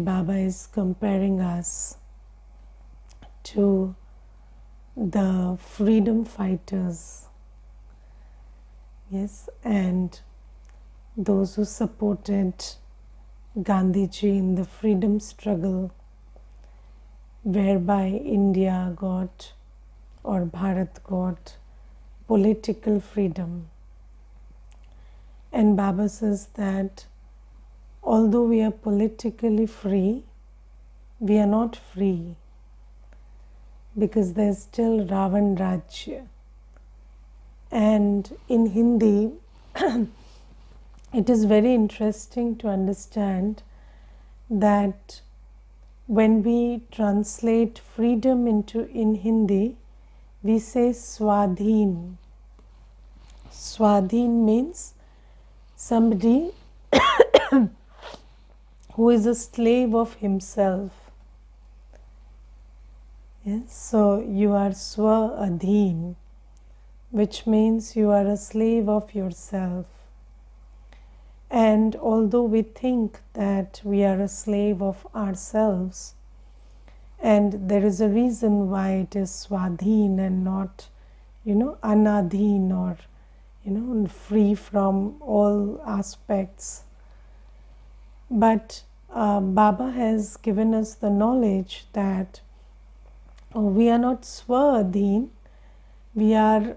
Baba is comparing us to the freedom fighters, yes, and those who supported Gandhiji in the freedom struggle, whereby India got, or Bharat got, political freedom. And Baba says that although we are politically free, we are not free, because there's still Ravan Rajya. And in Hindi, it is very interesting to understand that when we translate freedom in Hindi, we say Swadhin. Swadhin means somebody who is a slave of himself. Yes, so you are Swa-adhin, which means you are a slave of yourself. And although we think that we are a slave of ourselves, and there is a reason why it is Swadhin and not, Anadhin, or, free from all aspects. But Baba has given us the knowledge that we are not Swa-adhin, we are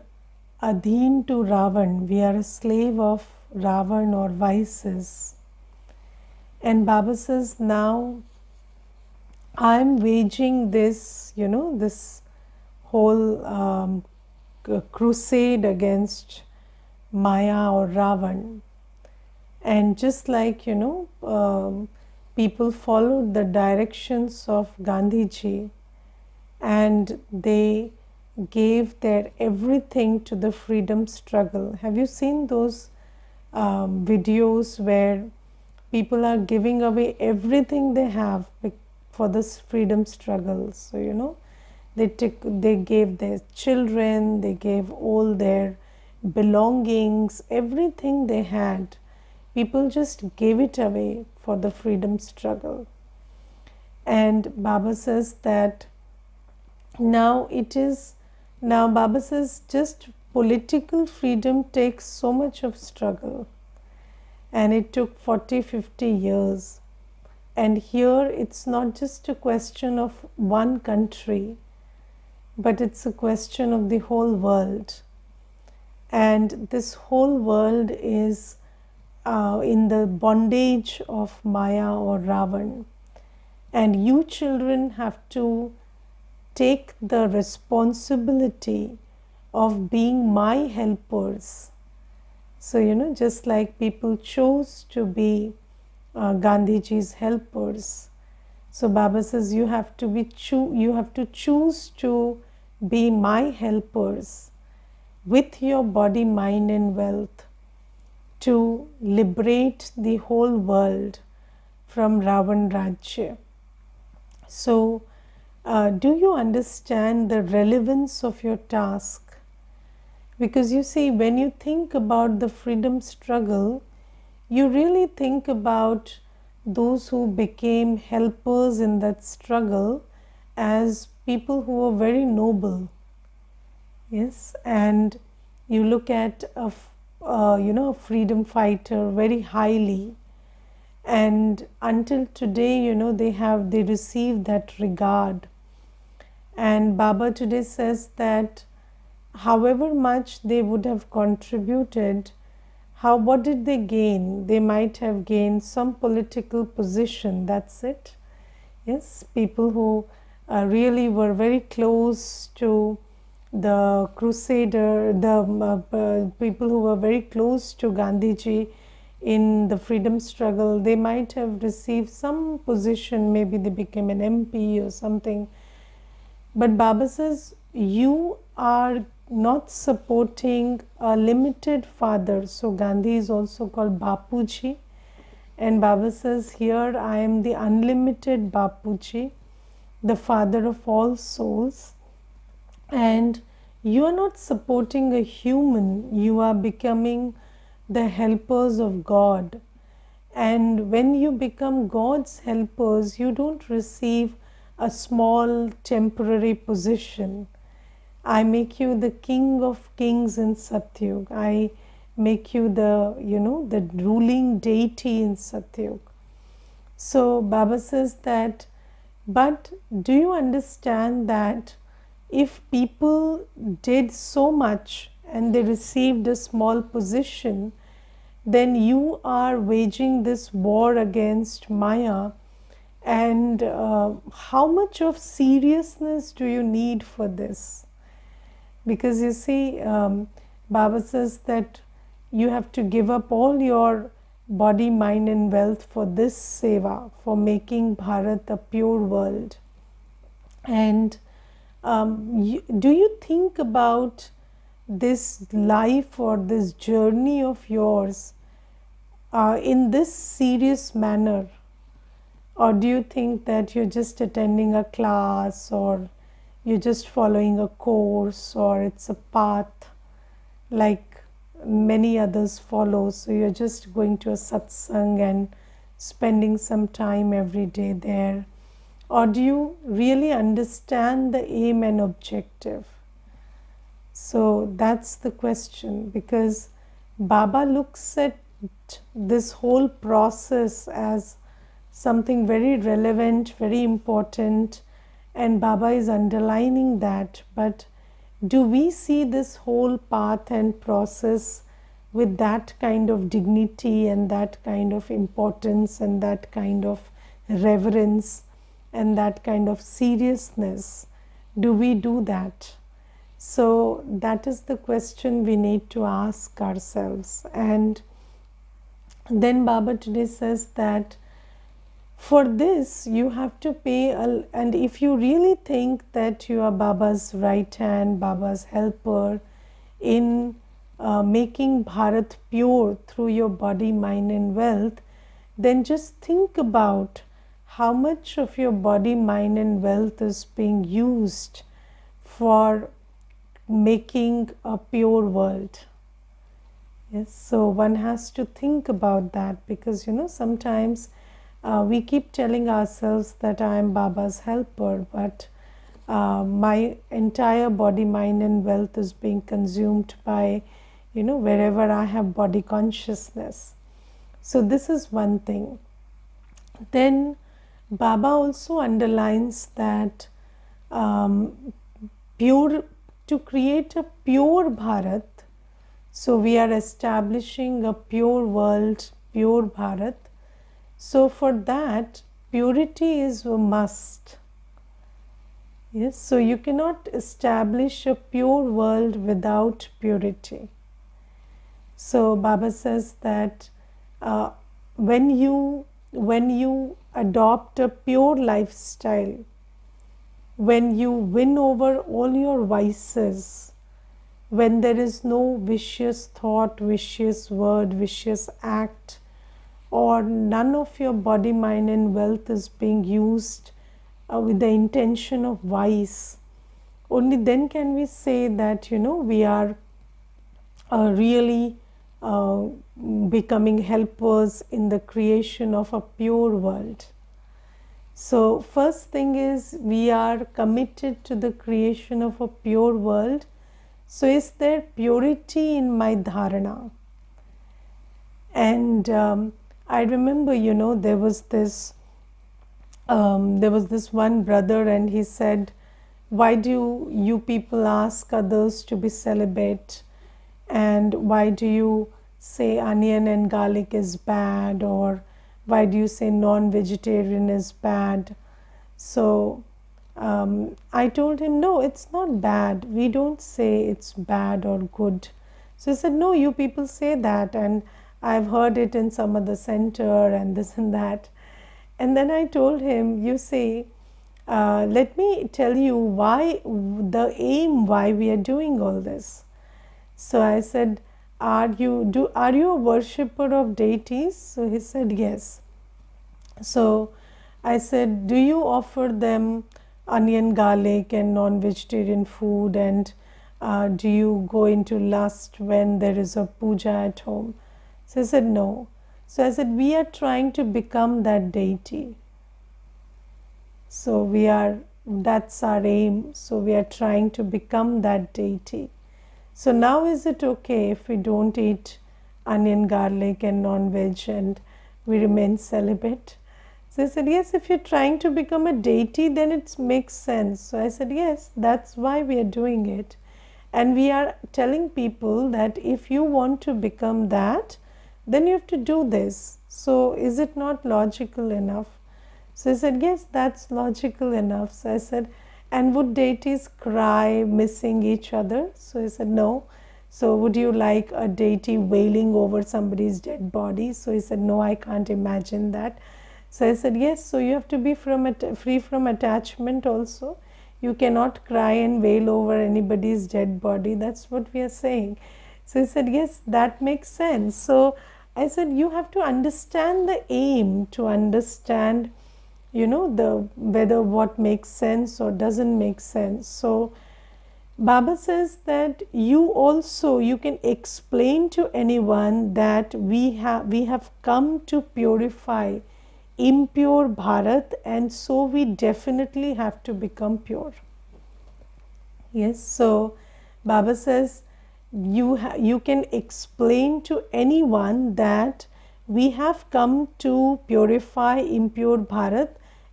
adhin to Ravan, we are a slave of Ravan or vices. And Baba says, now I am waging this, this whole crusade against Maya or Ravan. And just like, people followed the directions of Gandhiji and they gave their everything to the freedom struggle. Have you seen those videos where people are giving away everything they have for this freedom struggle? So, they gave their children, they gave all their belongings, everything they had. People just gave it away for the freedom struggle. And Baba says that now Baba says just political freedom takes so much of struggle, and it took 40-50 years. And here it's not just a question of one country, but it's a question of the whole world. And this whole world is in the bondage of Maya or Ravan. And you children have to take the responsibility of being my helpers. So, just like people chose to be Gandhiji's helpers. So Baba says you have to choose to be my helpers with your body, mind and wealth to liberate the whole world from Ravan Rajya. So do you understand the relevance of your task? Because you see, when you think about the freedom struggle, you really think about those who became helpers in that struggle as people who were very noble. Yes, and you look at a freedom fighter very highly, and until today, they receive that regard. And Baba today says that however much they would have contributed, what did they gain? They might have gained some political position, that's it. Yes, people who really were very close to the crusader, the people who were very close to Gandhiji in the freedom struggle, they might have received some position, maybe they became an MP or something. But Baba says, you are not supporting a limited father. So Gandhi is also called Bapuji. And Baba says, here I am the unlimited Bapuji, the father of all souls. And you are not supporting a human, you are becoming the helpers of God. And when you become God's helpers, you don't receive a small temporary position. I make you the king of kings in Satyug. I make you the, the ruling deity in Satyug. So Baba says that, but do you understand that if people did so much and they received a small position, then you are waging this war against Maya. And how much of seriousness do you need for this? Because you see, Baba says that you have to give up all your body, mind and wealth for this seva, for making Bharat a pure world. And do you think about this life or this journey of yours in this serious manner? Or do you think that you're just attending a class, or you're just following a course, or it's a path like many others follow? So you're just going to a satsang and spending some time every day there. Or do you really understand the aim and objective? So that's the question, because Baba looks at this whole process as something very relevant, very important, and Baba is underlining that. But do we see this whole path and process with that kind of dignity and that kind of importance and that kind of reverence and that kind of seriousness? Do we do that? So that is the question we need to ask ourselves. And then Baba today says that for this you have to pay, and if you really think that you are Baba's right hand, Baba's helper in making Bharat pure through your body, mind and wealth, then just think about how much of your body, mind and wealth is being used for making a pure world. Yes, so one has to think about that, because sometimes we keep telling ourselves that I am Baba's helper, but my entire body, mind and wealth is being consumed by, wherever I have body consciousness. So this is one thing. Then Baba also underlines that to create a pure Bharat, so we are establishing a pure world, pure Bharat. So for that, purity is a must. Yes, so you cannot establish a pure world without purity. So Baba says that when you adopt a pure lifestyle, when you win over all your vices, when there is no vicious thought, vicious word, vicious act, or none of your body, mind and wealth is being used with the intention of vice, only then can we say that we are really becoming helpers in the creation of a pure world. So first thing is, we are committed to the creation of a pure world. So is there purity in my dharana? And I remember, there was this one brother, and he said, why do you people ask others to be celibate? And why do you say onion and garlic is bad? Or why do you say non-vegetarian is bad? So I told him, no, it's not bad. We don't say it's bad or good. So he said, no, you people say that, and I've heard it in some other center and this and that. And then I told him, you see, let me tell you why, the aim why we are doing all this. So I said, are you a worshipper of deities? So he said, yes. So I said, do you offer them onion, garlic and non-vegetarian food, and do you go into lust when there is a puja at home? So I said, no. So I said, we are trying to become that deity. So that's our aim. So we are trying to become that deity. So now is it okay if we don't eat onion, garlic and non-veg and we remain celibate? So I said, yes, if you're trying to become a deity, then it makes sense. So I said, yes, that's why we are doing it. And we are telling people that if you want to become that, then you have to do this. So is it not logical enough? So I said, yes, that's logical enough. So I said, and would deities cry missing each other? So I said, no. So would you like a deity wailing over somebody's dead body? So he said, no, I can't imagine that. So I said, yes, so you have to be free from attachment also. You cannot cry and wail over anybody's dead body. That's what we are saying. So he said, yes, that makes sense. So I said, you have to understand the aim to understand, whether what makes sense or doesn't make sense. So Baba says that you can explain to anyone that we have come to purify impure Bharat, and so we definitely have to become pure. Yes, so Baba says you can explain to anyone that we have come to purify impure Bharat,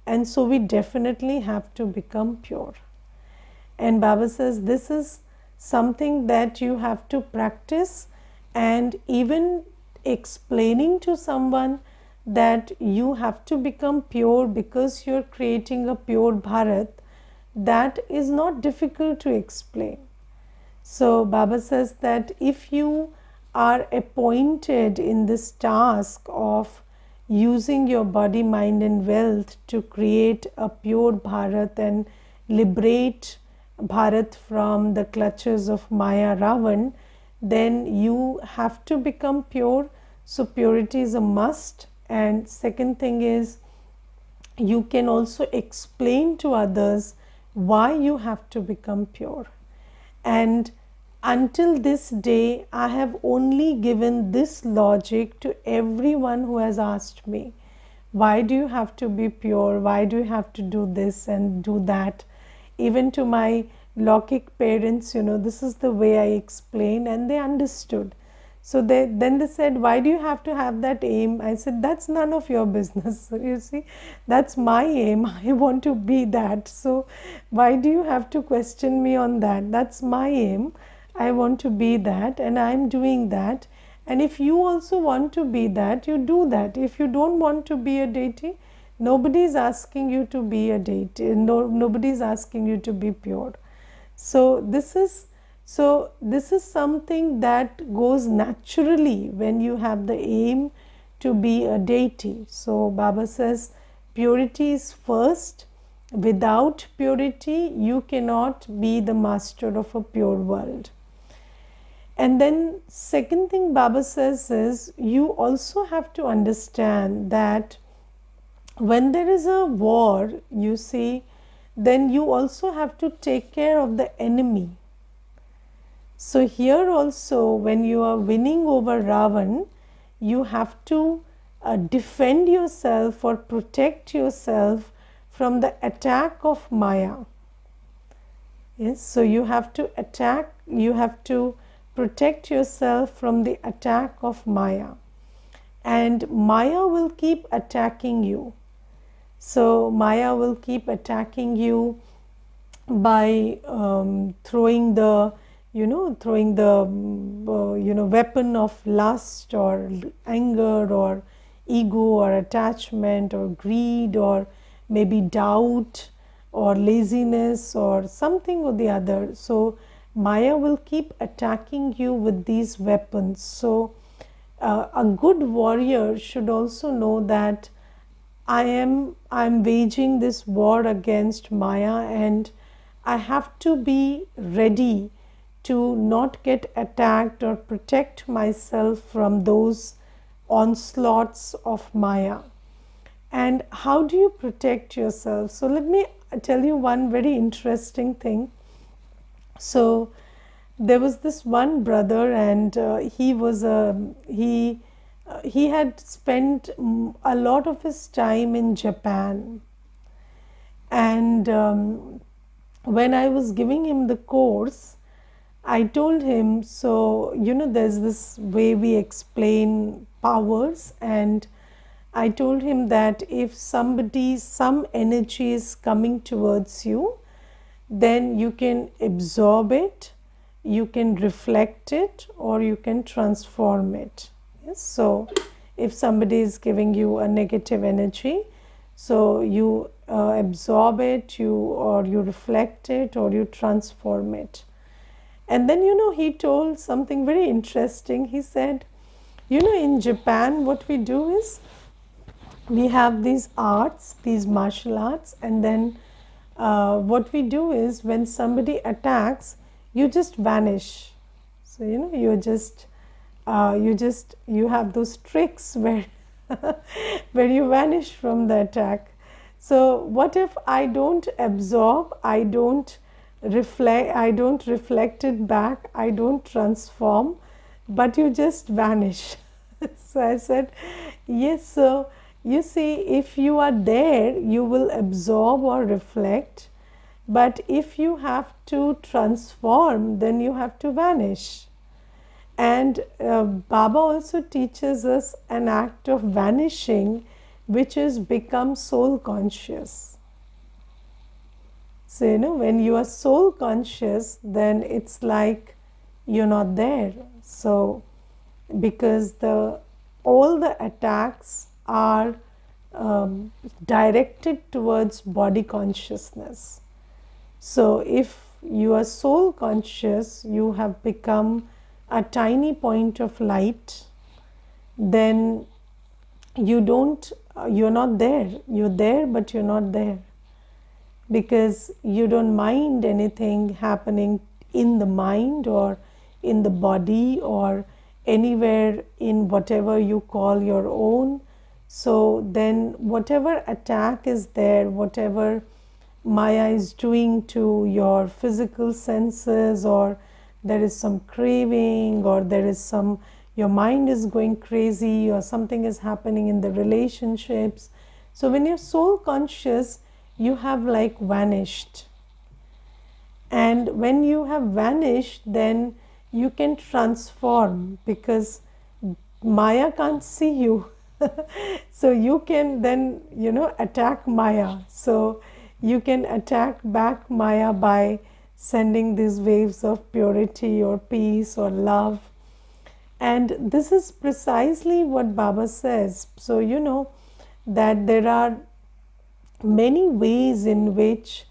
and so we definitely have to become pure. And Baba says this is something that you have to practice, and even explaining to someone that you have to become pure because you're creating a pure Bharat, that is not difficult to explain. So Baba says that if you are appointed in this task of using your body, mind and wealth to create a pure Bharat and liberate Bharat from the clutches of Maya Ravan, then you have to become pure. So purity is a must. And second thing is, you can also explain to others why you have to become pure. And until this day, I have only given this logic to everyone who has asked me, why do you have to be pure? Why do you have to do this and do that? Even to my Lokik parents, this is the way I explained, and they understood. So then they said, why do you have to have that aim? I said, that's none of your business. So you see, that's my aim. I want to be that. So why do you have to question me on that? That's my aim. I want to be that, and I'm doing that. And if you also want to be that, you do that. If you don't want to be a deity, nobody is asking you to be a deity. Nobody is asking you to be pure. So this is something that goes naturally when you have the aim to be a deity. So Baba says purity is first. Without purity, you cannot be the master of a pure world. And then second thing Baba says is, you also have to understand that when there is a war, you see, then you also have to take care of the enemy. So here also, when you are winning over Ravan, you have to defend yourself or protect yourself from the attack of Maya. Yes, so you have to protect yourself from the attack of Maya. And Maya will keep attacking you. So Maya will keep attacking you by throwing the weapon of lust or anger or ego or attachment or greed or maybe doubt or laziness or something or the other. So Maya will keep attacking you with these weapons. So a good warrior should also know that I'm waging this war against Maya, and I have to be ready to not get attacked or protect myself from those onslaughts of Maya. And how do you protect yourself? So let me tell you one very interesting thing. So there was this one brother, and he he had spent a lot of his time in Japan, and when I was giving him the course, I told him, so there's this way we explain powers, and I told him that if some energy is coming towards you, then you can absorb it, you can reflect it, or you can transform it. Yes? So if somebody is giving you a negative energy, so you absorb it, or you reflect it, or you transform it. And then he told something very interesting. He said, in Japan what we do is we have these arts, these martial arts, and then what we do is when somebody attacks, you just vanish. So you have those tricks where where you vanish from the attack. So what if I don't absorb, I don't reflect it back, I don't transform, but you just vanish? So I said, yes. So you see, if you are there, you will absorb or reflect, but if you have to transform, then you have to vanish. And Baba also teaches us an act of vanishing, which is become soul conscious. So when you are soul conscious, then it's like you're not there. So because all the attacks are directed towards body consciousness. So if you are soul conscious, you have become a tiny point of light, then you're not there. You're there, but you're not there, because you don't mind anything happening in the mind or in the body or anywhere in whatever you call your own. So then whatever attack is there, whatever Maya is doing to your physical senses, or there is some craving, or your mind is going crazy, or something is happening in the relationships. So when you're soul conscious, you have like vanished. And when you have vanished, then you can transform, because Maya can't see you. So you can then, attack Maya. So you can attack back Maya by sending these waves of purity or peace or love. And this is precisely what Baba says. So that there are many ways in which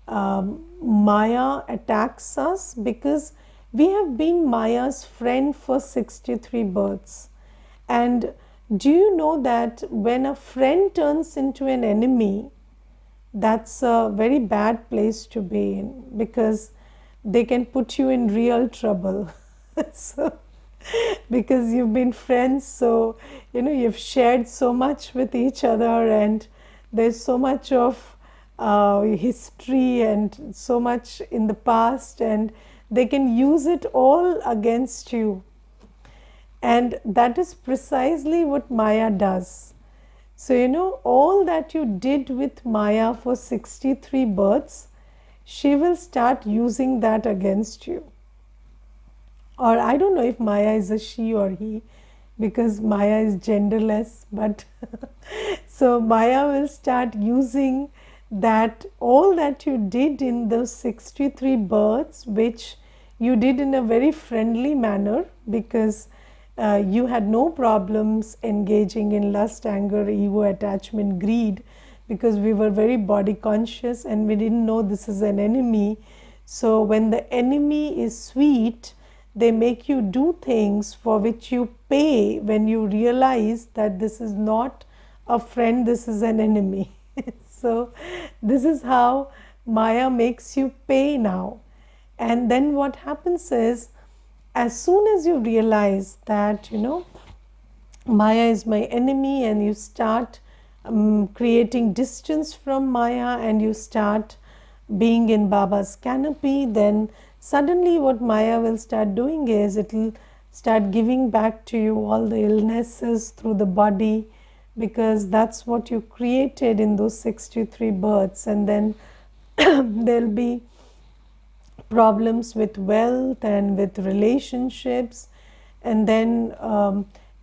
Maya attacks us, because we have been Maya's friend for 63 births. And do you know that when a friend turns into an enemy, that's a very bad place to be in, because they can put you in real trouble. So, because you've been friends, so you've shared so much with each other, and there's so much of history and so much in the past, and they can use it all against you. And that is precisely what Maya does. So all that you did with Maya for 63 births, she will start using that against you. Or I don't know if Maya is a she or he, because Maya is genderless, but so Maya will start using that, all that you did in those 63 births, which you did in a very friendly manner, because you had no problems engaging in lust, anger, ego, attachment, greed, because we were very body conscious and we didn't know this is an enemy. So when the enemy is sweet, they make you do things for which you pay when you realize that this is not a friend, this is an enemy. So this is how Maya makes you pay now. And then what happens is, as soon as you realize that, Maya is my enemy, and you start creating distance from Maya, and you start being in Baba's canopy, then suddenly what Maya will start doing is, it will start giving back to you all the illnesses through the body, because that's what you created in those 63 births. And then there'll be problems with wealth and with relationships, and then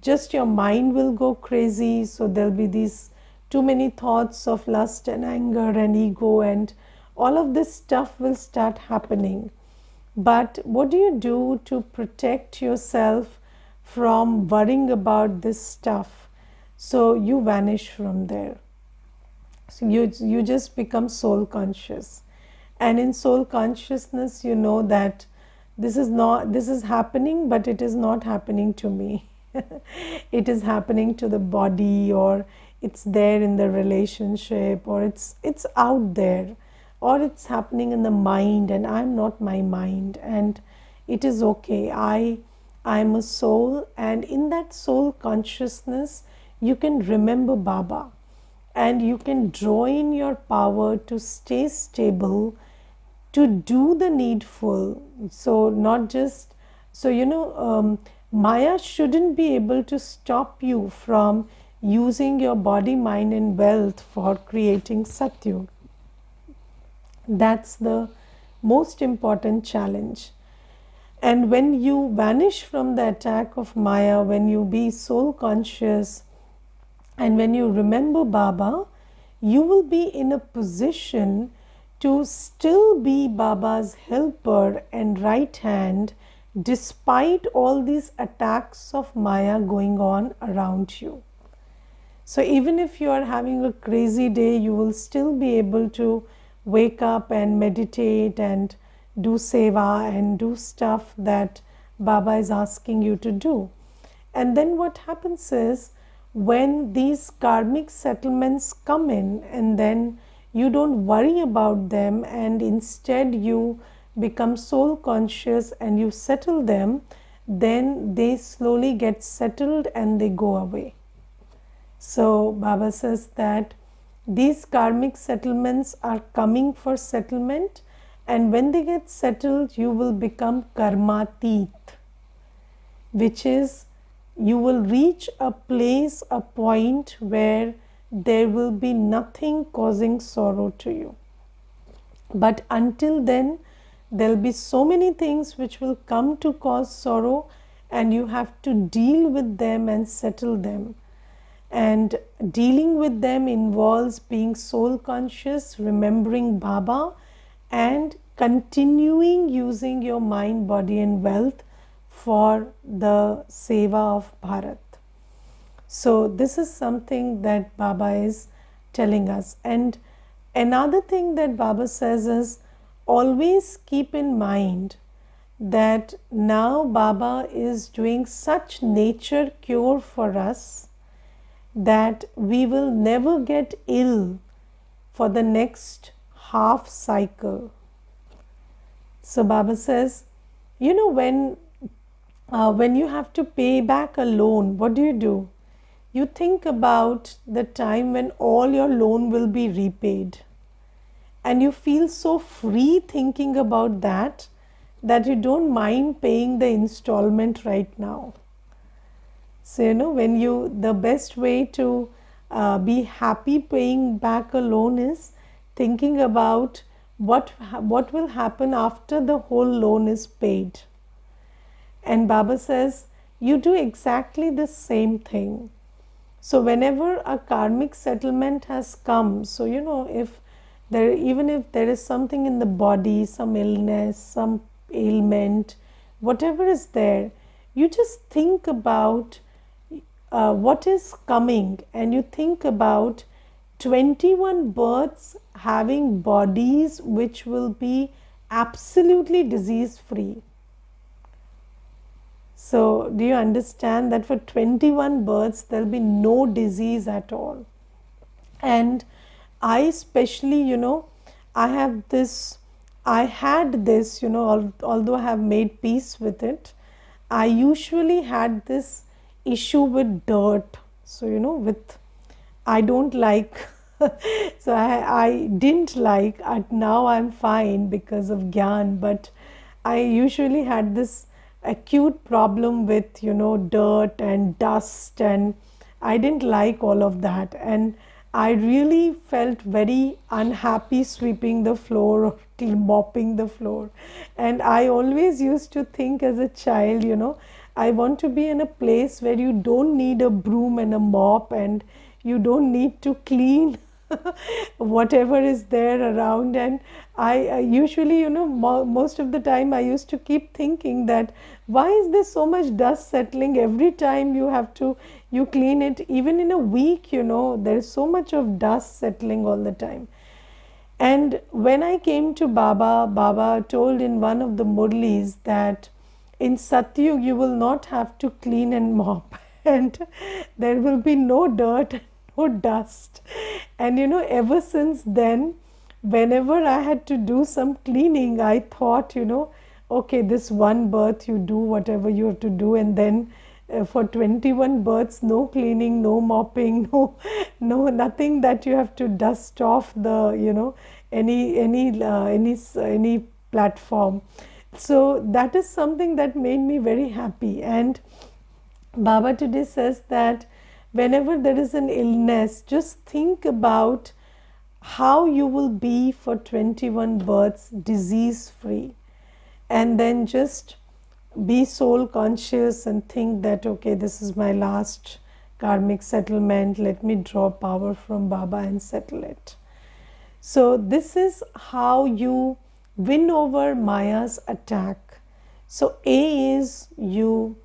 just your mind will go crazy. So there'll be these too many thoughts of lust and anger and ego, and all of this stuff will start happening. But what do you do to protect yourself from worrying about this stuff? So you vanish from there. So you just become soul conscious. And in soul consciousness, you know that this is happening, but it is not happening to me. It is happening to the body, or it's there in the relationship, or it's out there, or it's happening in the mind, and I'm not my mind, and it is okay. I'm a soul, and in that soul consciousness you can remember Baba, and you can draw in your power to stay stable, to do the needful. So not just, so Maya shouldn't be able to stop you from using your body, mind and wealth for creating Satyug. That's the most important challenge. And when you vanish from the attack of Maya, when you be soul conscious, and when you remember Baba, you will be in a position to still be Baba's helper and right hand, despite all these attacks of Maya going on around you. So even if you are having a crazy day, you will still be able to wake up and meditate and do seva and do stuff that Baba is asking you to do. And then what happens is, when these karmic settlements come in, and then you don't worry about them, and instead you become soul conscious and you settle them, then they slowly get settled and they go away. So Baba says that these karmic settlements are coming for settlement, and when they get settled, you will become karmatit, which is, you will reach a place, a point where there will be nothing causing sorrow to you. But until then, there will be so many things which will come to cause sorrow, and you have to deal with them and settle them. And dealing with them involves being soul conscious, remembering Baba, and continuing using your mind, body and wealth for the seva of Bharat. So this is something that Baba is telling us. And another thing that Baba says is, always keep in mind that now Baba is doing such nature cure for us that we will never get ill for the next half cycle. So Baba says, when you have to pay back a loan, what do? You think about the time when all your loan will be repaid, and you feel so free thinking about that you don't mind paying the installment right now. So the best way to be happy paying back a loan is thinking about what will happen after the whole loan is paid. And Baba says, you do exactly the same thing. So whenever a karmic settlement has come, so even if there is something in the body, some illness, some ailment, whatever is there, you just think about what is coming, and you think about 21 births having bodies which will be absolutely disease free. So do you understand that for 21 births there will be no disease at all? And I especially, I had this, although I have made peace with it, I usually had this issue with dirt. So, I don't like, so I didn't like, now I'm fine because of Gyan, but I usually had this acute problem with, dirt and dust, and I didn't like all of that. And I really felt very unhappy sweeping the floor or mopping the floor. And I always used to think as a child, I want to be in a place where you don't need a broom and a mop, and you don't need to clean whatever is there around. And I usually, most of the time I used to keep thinking that why is there so much dust settling every time you clean it, even in a week, there is so much of dust settling all the time. And when I came to Baba told in one of the Murlis that in Satyug you will not have to clean and mop, and there will be no dirt, no dust. And ever since then, whenever I had to do some cleaning, I thought, okay, this one birth you do whatever you have to do, and then for 21 births, no cleaning, no mopping, no nothing that you have to dust off the, any platform. So that is something that made me very happy. And Baba today says that whenever there is an illness, just think about how you will be for 21 births disease free, and then just be soul conscious and think that, okay, this is my last karmic settlement, let me draw power from Baba and settle it. So this is how you win over Maya's attack. So A is you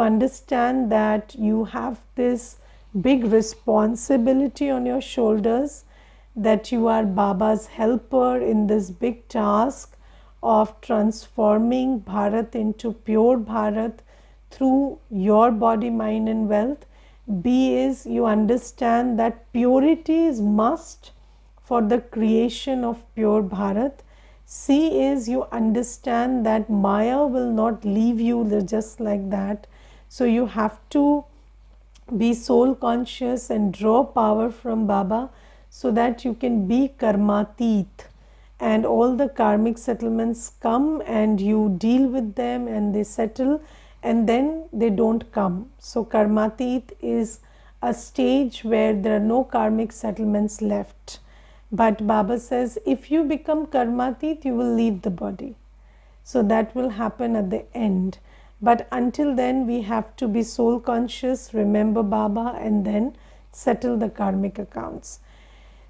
understand that you have this big responsibility on your shoulders, that you are Baba's helper in this big task of transforming Bharat into pure Bharat through your body, mind and wealth. B is you understand that purity is must for the creation of pure Bharat. C is you understand that Maya will not leave you just like that. So you have to be soul conscious and draw power from Baba so that you can be karmatit, and all the karmic settlements come and you deal with them and they settle, and then they don't come. So karmatit is a stage where there are no karmic settlements left. But Baba says if you become karmatit, you will leave the body. So that will happen at the end. But until then, we have to be soul conscious, remember Baba, and then settle the karmic accounts.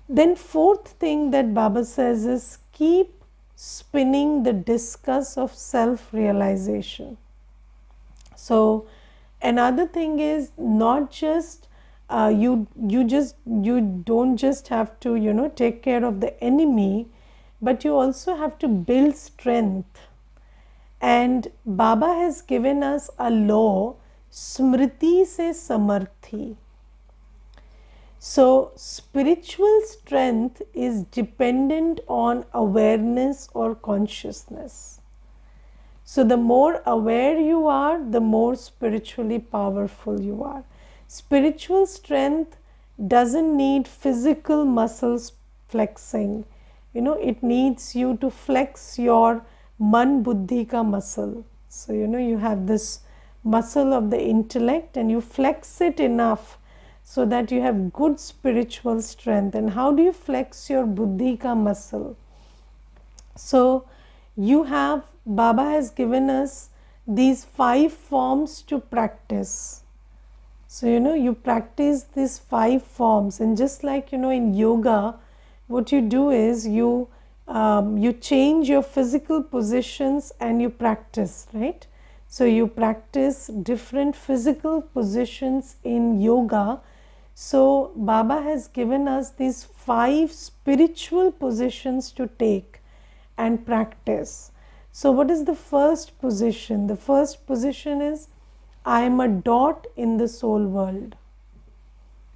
Then fourth thing that Baba says is keep spinning the discus of self-realization. So another thing is not just you don't just have to take care of the enemy, but you also have to build strength. And Baba has given us a law, Smriti se Samarthi. So spiritual strength is dependent on awareness or consciousness. So the more aware you are, the more spiritually powerful you are. Spiritual strength doesn't need physical muscles flexing. It needs you to flex your man buddhi ka muscle. So you have this muscle of the intellect and you flex it enough so that you have good spiritual strength. And how do you flex your buddhi ka muscle? So Baba has given us these 5 forms to practice. So you practice these 5 forms, and just like in yoga, what you do is you change your physical positions and you practice, right? So you practice different physical positions in yoga. So Baba has given us these 5 spiritual positions to take and practice. So what is the first position? The first position is I am a dot in the soul world.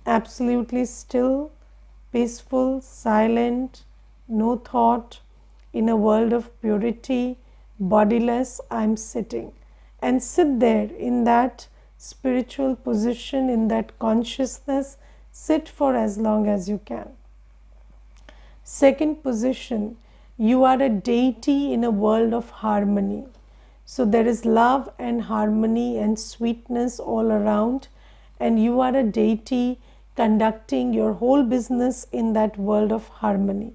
Absolutely still, peaceful, silent, no thought, in a world of purity, bodiless, I am sitting. And sit there in that spiritual position, in that consciousness, sit for as long as you can. Second position, You are a deity in a world of harmony. So there is love and harmony and sweetness all around, and you are a deity conducting your whole business in that world of harmony.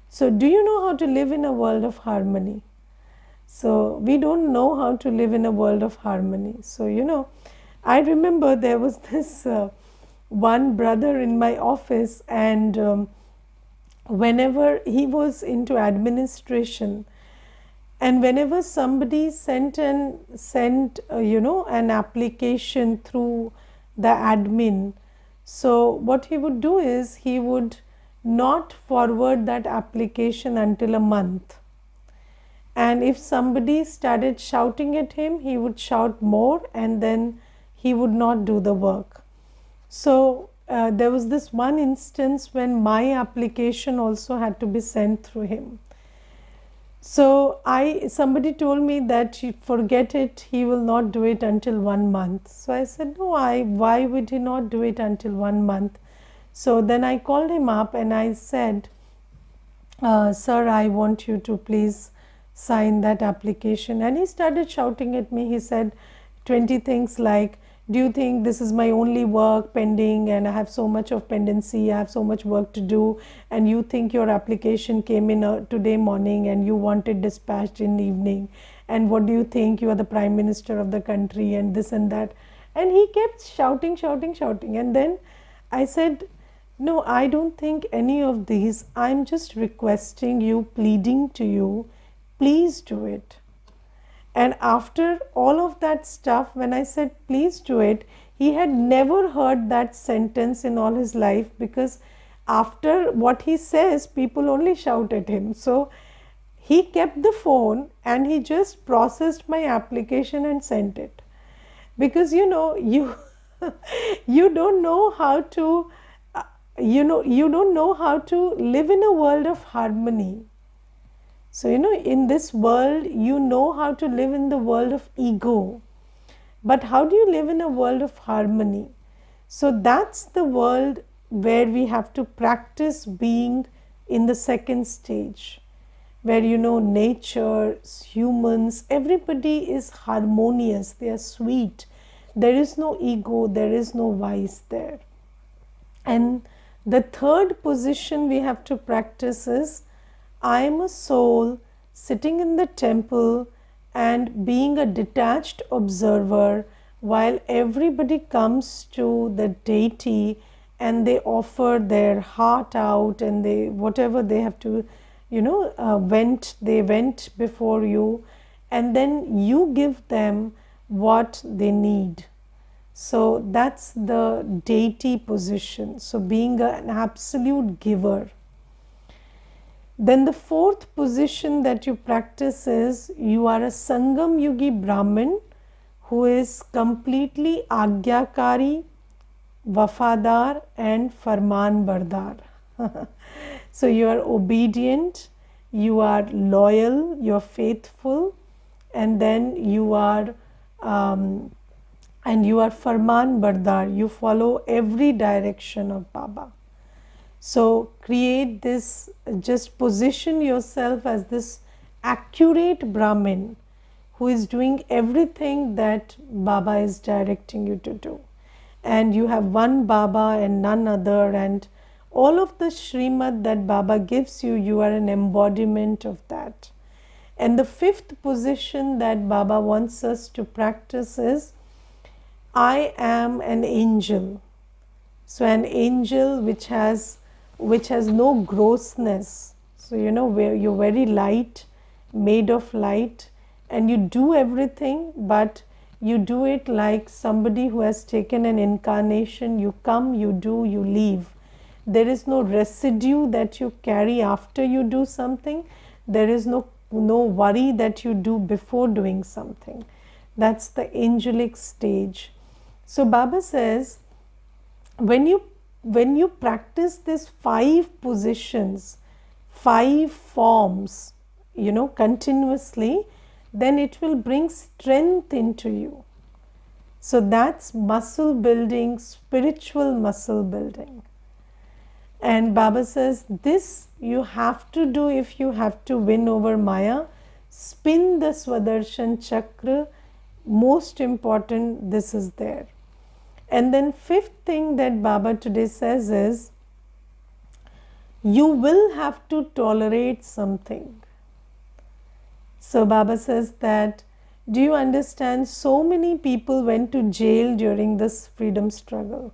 So do you know how to live in a world of harmony? So we don't know how to live in a world of harmony. So, I remember there was this one brother in my office, and whenever he was into administration, and whenever somebody sent an application through the admin, so what he would do is he would not forward that application until a month. And if somebody started shouting at him, he would shout more, and then he would not do the work. So there was this one instance when my application also had to be sent through him. So somebody told me that forget it, he will not do it until 1 month. So I said, no, why would he not do it until 1 month? So then I called him up and I said, sir, I want you to please sign that application. And he started shouting at me. He said 20 things like, do you think this is my only work pending, and I have so much of pendency, I have so much work to do, and you think your application came in today morning and you want it dispatched in the evening, and what do you think, you are the Prime Minister of the country, and this and that. And he kept shouting. And then I said, no, I don't think any of these. I'm just requesting you, pleading to you, please do it. And after all of that stuff, when I said please do it, he had never heard that sentence in all his life, because after what he says, people only shout at him. So he kept the phone and he just processed my application and sent it. Because you don't know how to you don't know how to live in a world of harmony. So, in this world, you know how to live in the world of ego. But how do you live in a world of harmony? So, that's the world where we have to practice being in the second stage, where, nature, humans, everybody is harmonious, they are sweet. There is no ego, there is no vice there. And the third position we have to practice is, I am a soul sitting in the temple and being a detached observer while everybody comes to the deity and they offer their heart out, and whatever they have to vent before you, and then you give them what they need. So that's the deity position. So being an absolute giver. Then the fourth position that you practice is, you are a Sangam Yugi Brahmin who is completely Agyakari, Wafadar and Farman Bardar. So you are obedient, you are loyal, you are faithful, and then you are Farman Bardar. You follow every direction of Baba. So create this, just position yourself as this accurate Brahmin who is doing everything that Baba is directing you to do. And you have one Baba and none other, and all of the Srimad that Baba gives you, you are an embodiment of that. And the fifth position that Baba wants us to practice is, I am an angel. So an angel which has no grossness. So where you're very light, made of light, and you do everything, but you do it like somebody who has taken an incarnation. You come, you do, you leave. There is no residue that you carry after you do something. There is no worry that you do before doing something. That's the angelic stage. So Baba says, when you practice these 5 positions, 5 forms, continuously, then it will bring strength into you. So that's muscle building, spiritual muscle building. And Baba says, this you have to do if you have to win over Maya. Spin the Swadarshan Chakra. Most important, this is there. And then fifth thing that Baba today says is, you will have to tolerate something. So Baba says that, do you understand, so many people went to jail during this freedom struggle.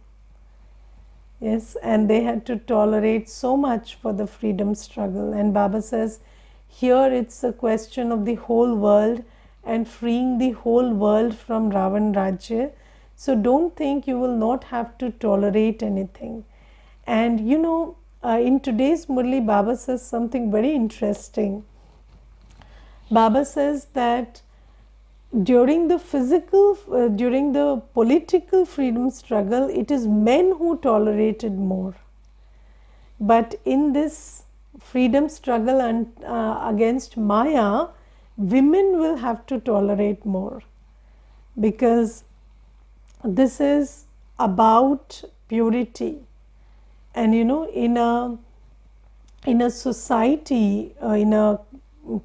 Yes, and they had to tolerate so much for the freedom struggle. And Baba says, here it's a question of the whole world and freeing the whole world from Ravan Rajya. So don't think you will not have to tolerate anything. And you know, in today's Murli, Baba says something very interesting. Baba says that during the during the political freedom struggle, it is men who tolerated more. But in this freedom struggle against Maya, women will have to tolerate more, because this is about purity. And you know, in a society, in a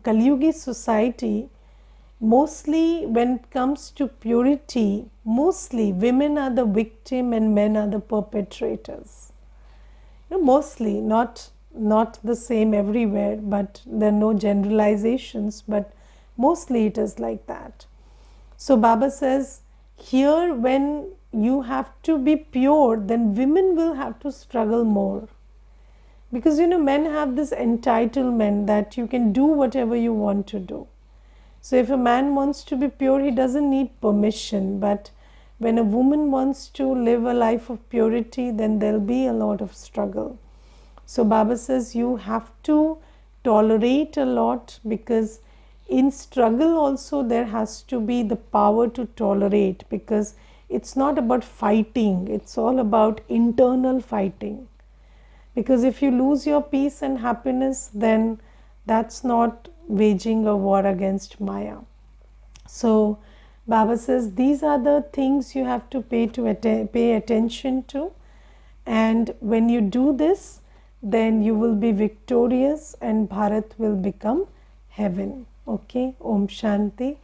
Kaliyugi society, mostly when it comes to purity, mostly women are the victim and men are the perpetrators. You know, mostly, not the same everywhere, but there are no generalizations, but mostly it is like that. So Baba says, here when you have to be pure, then women will have to struggle more. Because you know, men have this entitlement that you can do whatever you want to do. So if a man wants to be pure, he doesn't need permission. But when a woman wants to live a life of purity, then there'll be a lot of struggle. So Baba says you have to tolerate a lot, because in struggle also there has to be the power to tolerate, because it's not about fighting, it's all about internal fighting. Because if you lose your peace and happiness, then that's not waging a war against Maya. So Baba says these are the things you have to pay attention to, and when you do this, then you will be victorious and Bharat will become heaven. Okay, Om Shanti.